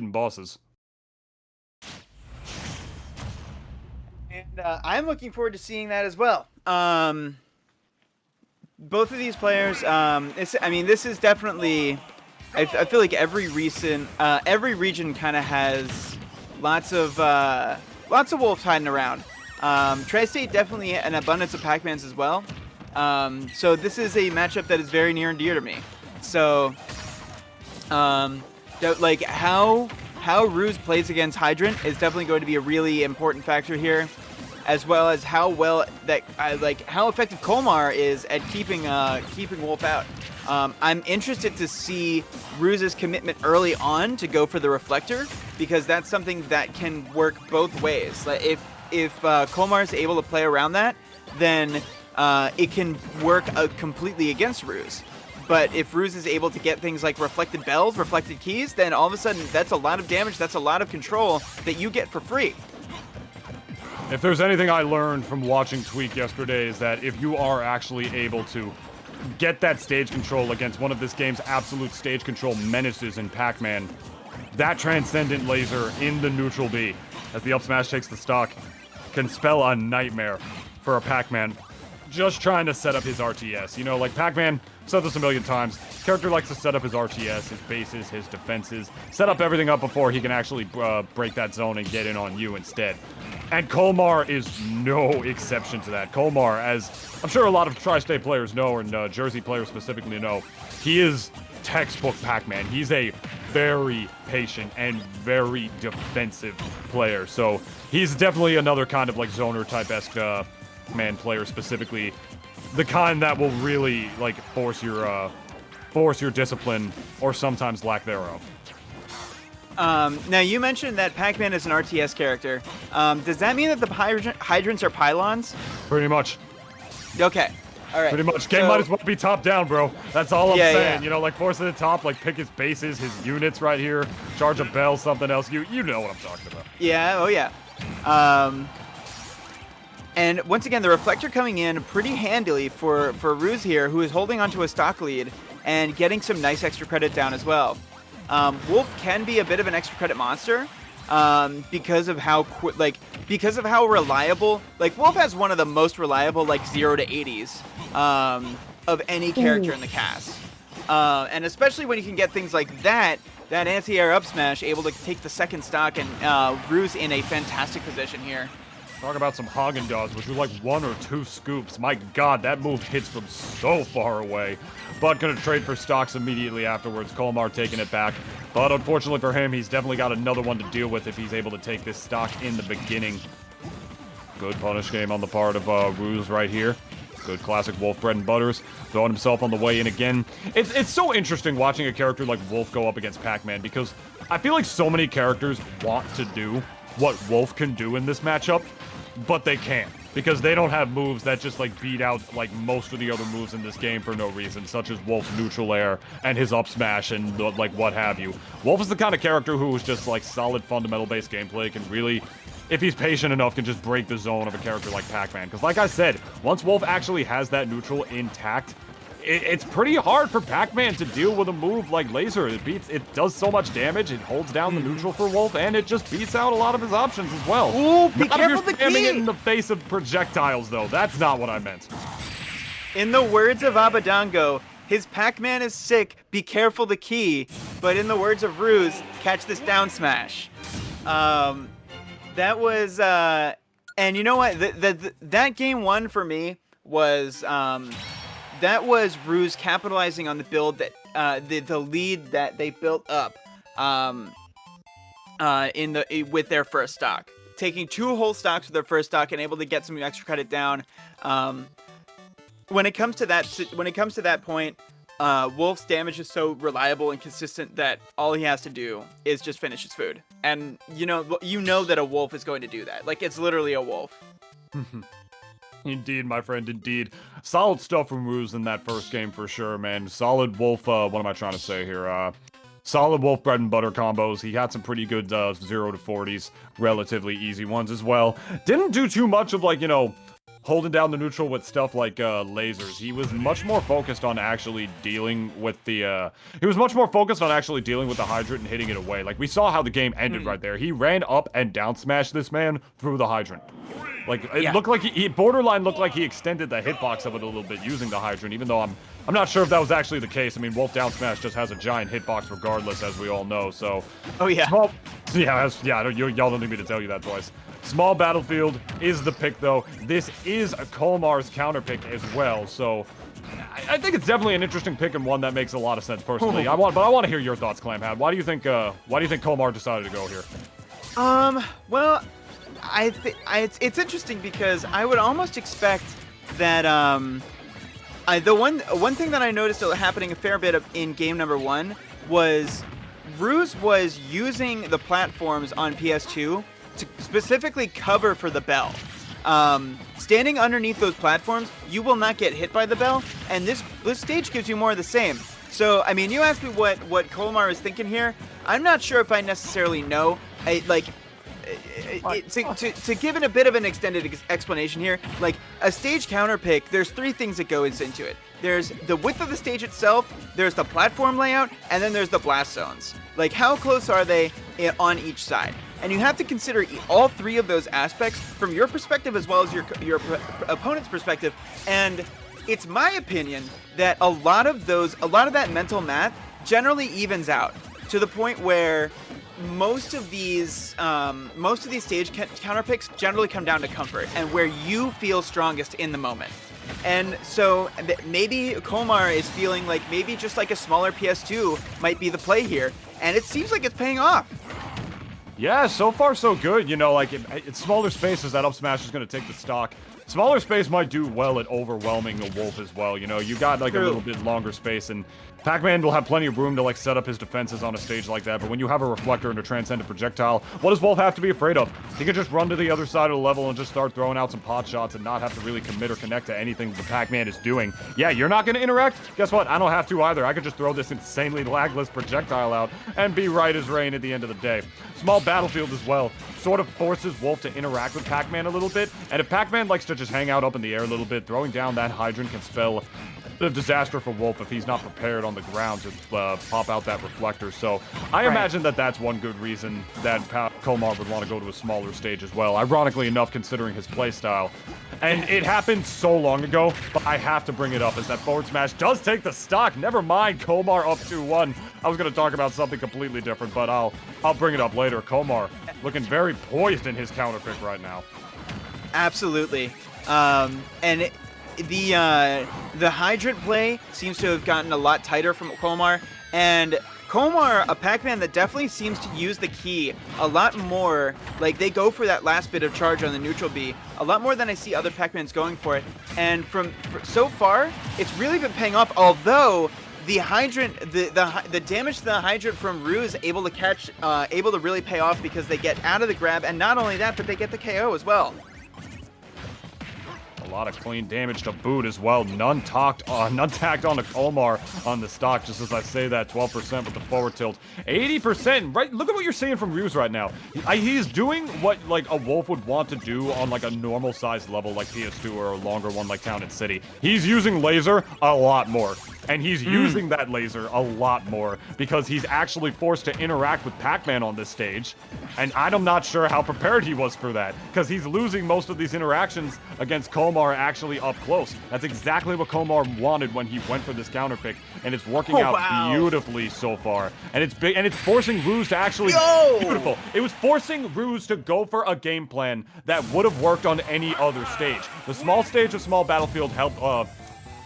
bosses. And I'm looking forward to seeing that as well. Both of these players, this is definitely. I feel like every region kind of has lots of wolves hiding around. Tri-State definitely an abundance of Pac-Mans as well. So this is a matchup that is very near and dear to me. So, like how Rews plays against Hydrant is definitely going to be a really important factor here, as well as how effective Colmar is at keeping Wolf out. I'm interested to see Rews' commitment early on to go for the Reflector, because that's something that can work both ways. Like if Colmar is able to play around that, then it can work completely against Rews. But if Rews is able to get things like reflected bells, reflected keys, then all of a sudden that's a lot of damage, that's a lot of control that you get for free. If there's anything I learned from watching Tweak yesterday, is that if you are actually able to get that stage control against one of this game's absolute stage control menaces in Pac-Man, that Transcendent Laser in the neutral B, as the up smash takes the stock, can spell a nightmare for a Pac-Man just trying to set up his RTS. You know, like Pac-Man, said this a million times, character likes to set up his RTS, his bases, his defenses, set up everything up before he can actually break that zone and get in on you instead. And Colmar is no exception to that. Colmar, as I'm sure a lot of Tri-State players know, and Jersey players specifically know, he is textbook Pac-Man. He's a very patient and very defensive player. So he's definitely another kind of like zoner type-esque man player, specifically the kind that will really like force your discipline or sometimes lack thereof. Now you mentioned that Pac-Man is an RTS character. Does that mean that the hydrants are pylons? Pretty much. Okay. All right. Pretty much. Game might as well be top down, bro. That's all I'm saying. Yeah. You know, like force to the top, like pick his bases, his units right here, charge a bell, something else. You know what I'm talking about. Yeah. Oh yeah. And once again, the Reflector coming in pretty handily for Rews here, who is holding onto a stock lead and getting some nice extra credit down as well. Wolf can be a bit of an extra credit monster because of how reliable. Like Wolf has one of the most reliable 0 to 80s of any character in the cast, and especially when you can get things like that anti-air up smash able to take the second stock, and Rews in a fantastic position here. Talk about some Haagen-Dazs, which was like 1 or 2 scoops. My god, that move hits from so far away. But gonna trade for stocks immediately afterwards. Colmar taking it back. But unfortunately for him, he's definitely got another one to deal with if he's able to take this stock in the beginning. Good punish game on the part of Rews right here. Good classic Wolf bread and butters. Throwing himself on the way in again. It's so interesting watching a character like Wolf go up against Pac-Man, because I feel like so many characters want to do what Wolf can do in this matchup, but they can't, because they don't have moves that just beat out most of the other moves in this game for no reason, such as Wolf's neutral air and his up smash and what have you. Wolf is the kind of character who is just solid fundamental based gameplay, can really, if he's patient enough, can just break the zone of a character like Pac-Man. Because like I said, once Wolf actually has that neutral intact, it's pretty hard for Pac-Man to deal with a move like Laser. It does so much damage, it holds down the neutral for Wolf, and it just beats out a lot of his options as well. Ooh, be not careful if you're the spamming key! it in the face of projectiles, though. That's not what I meant. In the words of Abadango, his Pac-Man is sick, be careful the key. But in the words of Rews, catch this down smash. That was, and you know what? That game one for me was, that was Rews capitalizing on the build that the lead that they built up with their first stock, taking 2 whole stocks with their first stock and able to get some extra credit down. When it comes to that point, Wolf's damage is so reliable and consistent that all he has to do is just finish his food, and you know that a Wolf is going to do that. It's literally a Wolf. Indeed, my friend, indeed. Solid stuff from Rews in that first game for sure, man. Solid Wolf, what am I trying to say here? Solid Wolf bread and butter combos. He had some pretty good 0 to 40s, relatively easy ones as well. Didn't do too much of holding down the neutral with stuff like lasers. He was much more focused on actually dealing with the hydrant and hitting it away. Like, we saw how the game ended right there. He ran up and down smashed this man through the hydrant. Like, it looked like he borderline looked like he extended the hitbox of it a little bit using the hydrant, even though I'm not sure if that was actually the case. I mean, Wolf down smash just has a giant hitbox regardless, as we all know. So, y'all don't need me to tell you that twice. Small battlefield is the pick, though. This is a Colmar's counter pick as well, so I think it's definitely an interesting pick and one that makes a lot of sense personally. But I want to hear your thoughts, Clamhead. Why do you think Colmar decided to go here? Well, it's interesting because I would almost expect that the one thing that I noticed happening a fair bit in game number 1 was Rews was using the platforms on PS2 to specifically cover for the bell. Standing underneath those platforms, you will not get hit by the bell, and this stage gives you more of the same. So, I mean, you asked me what Colmar is thinking here. I'm not sure if I necessarily know. To give it a bit of an extended explanation here, like a stage counter pick, there's 3 things that goes into it. There's the width of the stage itself, there's the platform layout, and then there's the blast zones. Like, how close are they on each side? And you have to consider all 3 of those aspects from your perspective as well as your opponent's perspective. And it's my opinion that a lot of that mental math generally evens out to the point where most of these stage counter picks generally come down to comfort and where you feel strongest in the moment. And so maybe Colmar is feeling like maybe just like a smaller PS2 might be the play here, and it seems like it's paying off. Yeah, so far so good. You know, like, it's smaller spaces that up smash is going to take the stock. Smaller space might do well at overwhelming a Wolf as well. You know, you got like a little bit longer space, and Pac-Man will have plenty of room to like set up his defenses on a stage like that. But when you have a reflector and a transcendent projectile, what does Wolf have to be afraid of? He can just run to the other side of the level and just start throwing out some pot shots and not have to really commit or connect to anything the Pac-Man is doing. Yeah, you're not going to interact? Guess what? I don't have to either. I could just throw this insanely lagless projectile out and be right as rain at the end of the day. Small battlefield as well sort of forces Wolf to interact with Pac-Man a little bit, and if Pac-Man likes to just hang out up in the air a little bit, throwing down that hydrant can spell a bit of disaster for Wolf if he's not prepared on the ground to pop out that reflector. So I imagine that that's one good reason that Colmar would want to go to a smaller stage as well, ironically enough considering his playstyle. And it happened so long ago, but I have to bring it up as that forward smash does take the stock. Never mind, Colmar up 2-1. I was going to talk about something completely different, but I'll bring it up later. Colmar looking very poised in his counter pick right now. Absolutely. And the hydrant play seems to have gotten a lot tighter from Colmar, and Colmar, a Pac-Man that definitely seems to use the key a lot more. Like, they go for that last bit of charge on the neutral B a lot more than I see other Pac-Mans going for it. And so far, it's really been paying off, although the hydrant, the damage to the hydrant from Rews able to really pay off because they get out of the grab, and not only that, but they get the KO as well. A lot of clean damage to boot as well. None tacked on to Colmar on the stock, just as I say that, 12% with the forward tilt. 80%, right? Look at what you're seeing from Rews right now. He's doing what, like, a Wolf would want to do on, like, a normal size level like PS2 or a longer one like Town and City. He's using laser a lot more. And he's using that laser a lot more because he's actually forced to interact with Pac-Man on this stage. And I'm not sure how prepared he was for that because he's losing most of these interactions against Colmar actually up close. That's exactly what Colmar wanted when he went for this counter pick, and it's working out beautifully so far. And it's big, and it's forcing Rews to actually beautiful. It was forcing Rews to go for a game plan that would have worked on any other stage. The small stage of Small Battlefield helped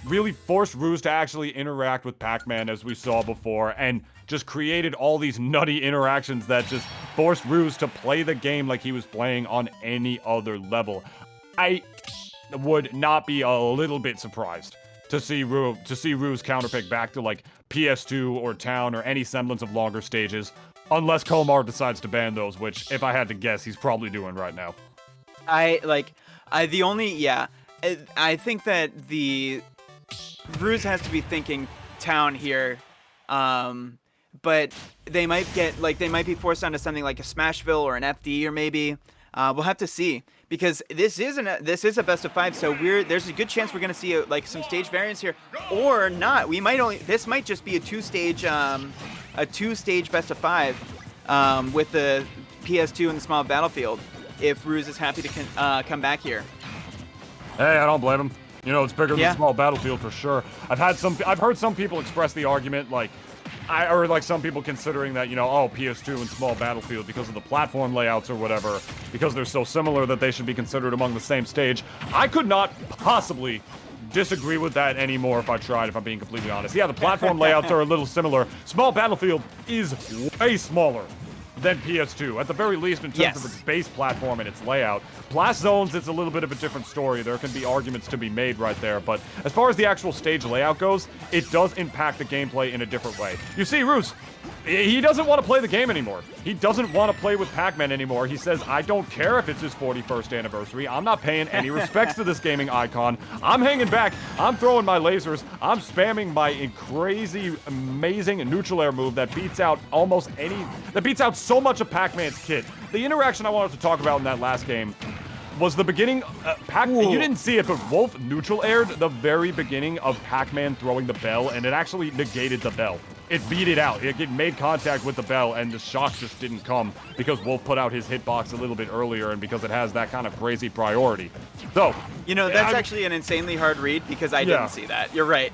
really forced Rews to actually interact with Pac-Man as we saw before, and just created all these nutty interactions that just forced Rews to play the game like he was playing on any other level. I would not be a little bit surprised to see Rews counterpick back to like PS2 or Town or any semblance of longer stages, unless Colmar decides to ban those, which, if I had to guess, he's probably doing right now. I think that Rews has to be thinking Town here, but they might be forced onto something like a Smashville or an FD or maybe. We'll have to see, because this is a best of 5, so there's a good chance we're going to see like some stage variants here, or not. This might just be a two-stage best of 5 with the PS2 and the small battlefield, if Rews is happy to come back here. Hey, I don't blame him. You know, it's bigger Yeah. than small battlefield for sure. I've heard some people express the argument like some people considering that, you know, oh, PS2 and small battlefield because of the platform layouts or whatever, because they're so similar that they should be considered among the same stage. I could not possibly disagree with that anymore if I tried, if I'm being completely honest. Yeah, the platform layouts are a little similar. Small battlefield is way smaller than PS2, at the very least in terms of its base platform and its layout. Blast Zones, it's a little bit of a different story. There can be arguments to be made right there, but as far as the actual stage layout goes, it does impact the gameplay in a different way. You see, Rews, he doesn't want to play the game anymore. He doesn't want to play with Pac-Man anymore. He says, I don't care if it's his 41st anniversary. I'm not paying any respects to this gaming icon. I'm hanging back. I'm throwing my lasers. I'm spamming my crazy, amazing neutral air move that beats out so much of Pac-Man's kit. The interaction I wanted to talk about in that last game was the beginning. You didn't see it, but Wolf neutral aired the very beginning of Pac-Man throwing the bell, and it actually negated the bell. It beat it out. It made contact with the bell, and the shock just didn't come because Wolf put out his hitbox a little bit earlier, and because it has that kind of crazy priority. So, you know, that's actually an insanely hard read, because I didn't see that. You're right.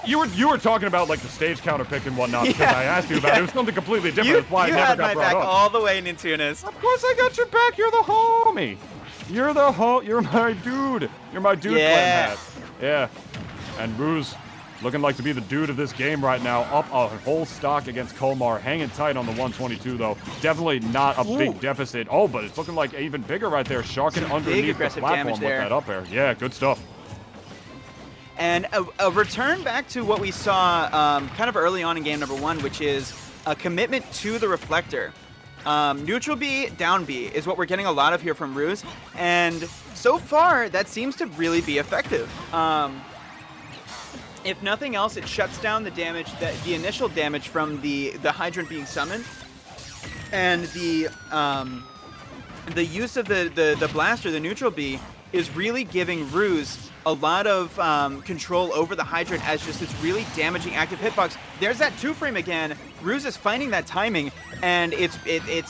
you were talking about like the stage counter pick and whatnot, because I asked you about it. It was something completely different. That's why you I never had got my brought back up. all the way, Nintunis. Of course I got your back. You're the homie. You're my dude. You're my dude playing hat. Yeah. And Rews, looking like to be the dude of this game right now. Up a whole stock against Colmar. Hanging tight on the 122, though. Definitely not a big deficit. Oh, but it's looking like even bigger right there. Sharking underneath the platform with that up air. Yeah, good stuff. And a return back to what we saw kind of early on in game number 1, which is a commitment to the reflector. Neutral B, down B is what we're getting a lot of here from Rews, and so far that seems to really be effective. If nothing else, it shuts down the damage, the initial damage from the hydrant being summoned, and the use of the blaster, the neutral B, is really giving Rews a lot of control over the hydrant as just this really damaging active hitbox. There's that 2-frame again. Rews is finding that timing, and it's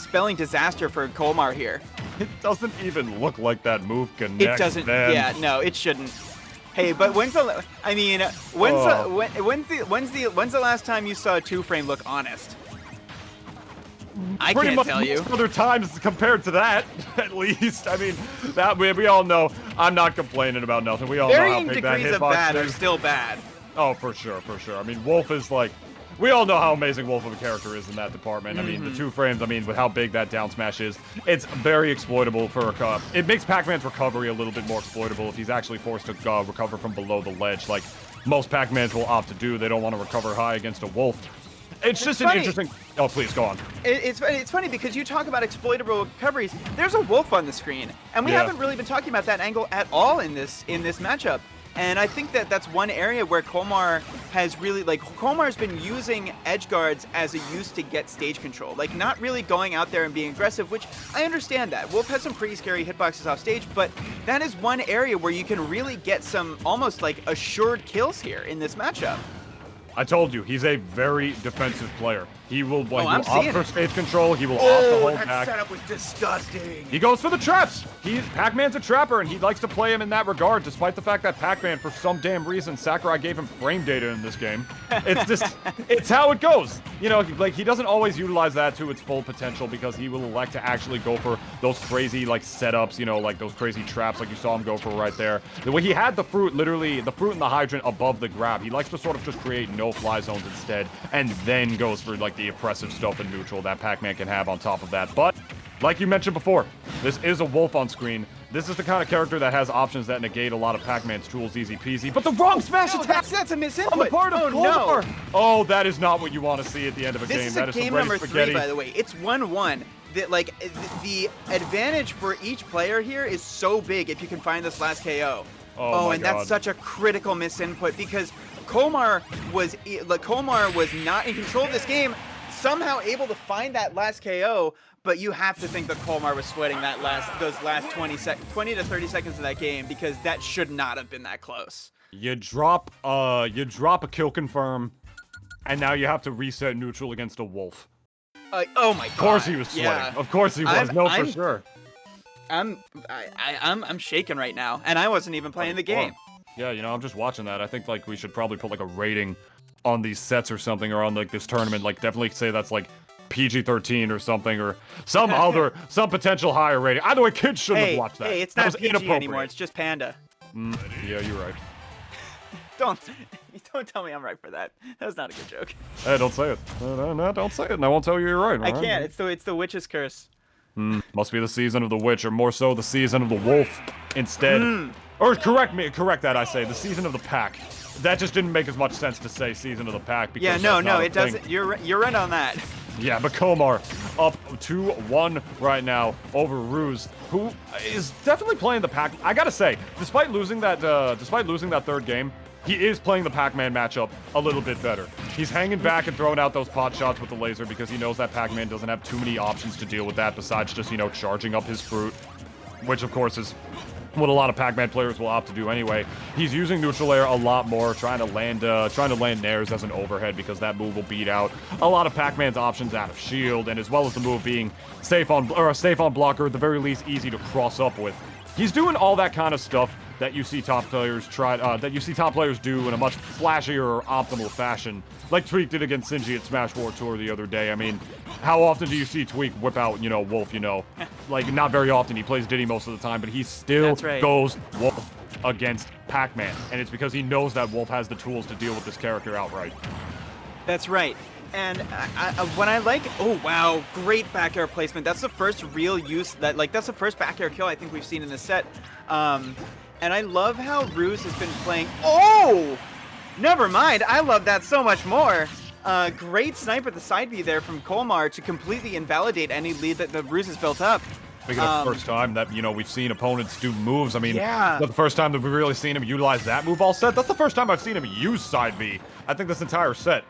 spelling disaster for Colmar here. It doesn't even look like that move connects. It doesn't. Man. Yeah, no, it shouldn't. Hey, but when's the last time you saw a 2-frame look honest? I Pretty can't much tell you. Other times compared to that, at least. I mean, that we all know. I'm not complaining about nothing. We all know how big that Varying degrees of hitbox bad are is. still bad. Oh, for sure, for sure. I mean, Wolf is like, we all know how amazing Wolf of a character is in that department. I mean, the 2 frames, I mean, with how big that down smash is, it's very exploitable for it makes Pac-Man's recovery a little bit more exploitable if he's actually forced to recover from below the ledge, like most Pac-Mans will opt to do. They don't want to recover high against a Wolf. It's just an interesting... Oh, please, go on. It's funny because you talk about exploitable recoveries. There's a Wolf on the screen, and we haven't really been talking about that angle at all in this matchup. And I think that that's one area where Colmar has really, Colmar's been using edge guards as a use to get stage control. Like, not really going out there and being aggressive, which I understand that. Wolf has some pretty scary hitboxes off stage, but that is one area where you can really get some almost like assured kills here in this matchup. I told you, he's a very defensive player. He will, opt for stage control. He will opt to hold back. That setup was disgusting. He goes for the traps. Pac-Man's a trapper, and he likes to play him in that regard, despite the fact that Pac-Man, for some damn reason, Sakurai gave him frame data in this game. It's just, it's how it goes. You know, like, he doesn't always utilize that to its full potential because he will elect to actually go for those crazy, like, setups, you know, like those crazy traps like you saw him go for right there. The way he had the fruit, literally, the fruit and the hydrant above the grab. He likes to sort of just create no-fly zones instead, and then goes for, like, the oppressive stuff in neutral that Pac-Man can have on top of that. But like you mentioned before, this is a Wolf on screen. This is the kind of character that has options that negate a lot of Pac-Man's tools easy peasy. But the wrong smash attack! That's a misinput. On the part of Colmar. No. Oh, that is not what you want to see at the end of a game. That is game some number spaghetti. 3, by the way. It's 1-1. The advantage for each player here is so big if you can find this last KO. Oh my God. That's such a critical misinput because Colmar was not in control of this game. somehow able to find that last KO, but you have to think that Colmar was sweating those last 20 to 30 seconds of that game, because that should not have been that close. You drop a kill confirm, and now you have to reset neutral against a wolf. Oh my god. Of course he was sweating. Yeah. Of course he was. For sure. I'm shaking right now, and I wasn't even playing the game. Yeah, you know, I'm just watching that. I think like we should probably put like a rating on these sets or something, or on like this tournament. Like definitely say that's like PG-13 or something, or some some potential higher rating. Either way, kids shouldn't have watched that. Hey, it's not PG anymore. It's just Panda. Yeah, you're right. Don't tell me I'm right for that. That was not a good joke. Hey, don't say it. No, don't say it, and I won't tell you you're right. I can't. It's the witch's curse. Must be the season of the witch, or more so the season of the wolf instead. Or correct that I say the season of the pack. That just didn't make as much sense to say season of the pack. Because no, it doesn't. You're right on that. Yeah, but Colmar up 2-1 right now over Rews, who is definitely playing the pack. I gotta say, despite losing that third game, he is playing the Pac-Man matchup a little bit better. He's hanging back and throwing out those pot shots with the laser because he knows that Pac-Man doesn't have too many options to deal with that besides just, you know, charging up his fruit, which of course is what a lot of Pac-Man players will opt to do anyway. He's using neutral air a lot more, trying to land nairs as an overhead because that move will beat out a lot of Pac-Man's options out of shield, and as well as the move being safe on blocker, at the very least easy to cross up with. He's doing all that kind of stuff that you see top players do in a much flashier or optimal fashion, like Tweak did against Sinji at Smash War Tour the other day. I mean, how often do you see Tweak whip out, you know, Wolf, you know? Like, not very often. He plays Diddy most of the time, but he still goes Wolf against Pac-Man, and it's because he knows that Wolf has the tools to deal with this character outright. That's right. And when I like, oh wow, great back air placement. That's the first real use that's the first back air kill I think we've seen in this set. And I love how Rews has been playing. Oh, never mind. I love that so much more. Great snipe at the side B there from Colmar to completely invalidate any lead that the Rews has built up. Speaking of the first time that, you know, we've seen opponents do moves. I mean, yeah. The first time that we've really seen him utilize that move all set. That's the first time I've seen him use side B, I think, this entire set.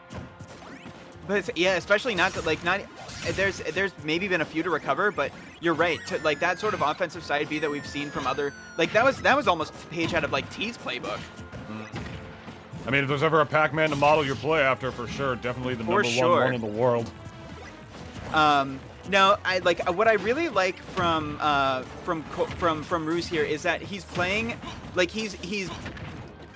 But yeah, especially there's maybe been a few to recover, but you're right. Like that sort of offensive side B that we've seen from other, like that was almost a page out of like T's playbook. I mean, if there's ever a Pac-Man to model your play after, for sure, definitely the number one in the world. No, I like what I really like from Rews here is that he's playing, like he's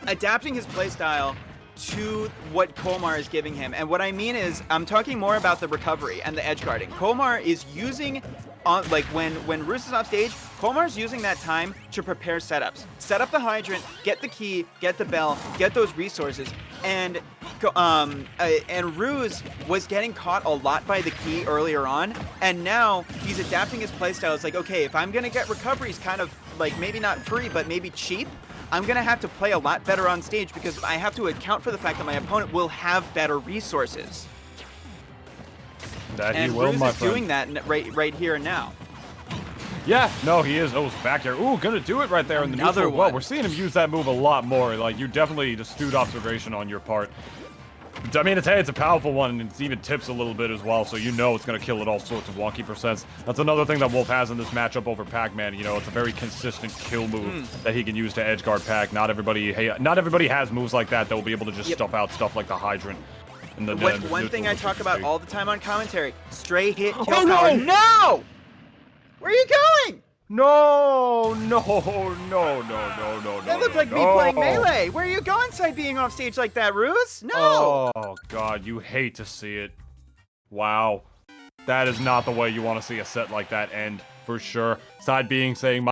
adapting his play style to what Colmar is giving him. And what I mean is, I'm talking more about the recovery and the edge guarding. Colmar is using, like when Rews is off stage, Colmar's using that time to prepare setups. Set up the hydrant, get the key, get the bell, get those resources. And Rews was getting caught a lot by the key earlier on, and now he's adapting his playstyle. It's like, okay, if I'm gonna get recoveries kind of like maybe not free, but maybe cheap, I'm going to have to play a lot better on stage because I have to account for the fact that my opponent will have better resources. That and he will, Rews my is friend. doing that right here and now. Yeah, no, he is. Oh, it's back there. Ooh, gonna do it right there in the Another neutral. one. Well, we're seeing him use that move a lot more. Like, you definitely astute observation on your part. I mean, it's a powerful one, and it even tips a little bit as well, so you know it's going to kill at all sorts of wonky percents. That's another thing that Wolf has in this matchup over Pac-Man. You know, it's a very consistent kill move that he can use to edgeguard Pac. Not everybody has moves like that will be able to just stuff out stuff like the Hydrant. And the, one thing I talk about all the time on commentary, stray hit kill Oh, power. no! No! Where are you going? No! That looked like me playing Melee. Where are you going, side being off stage like that, Rews? No! Oh, God, you hate to see it. Wow. That is not the way you want to see a set like that end, for sure. Side being saying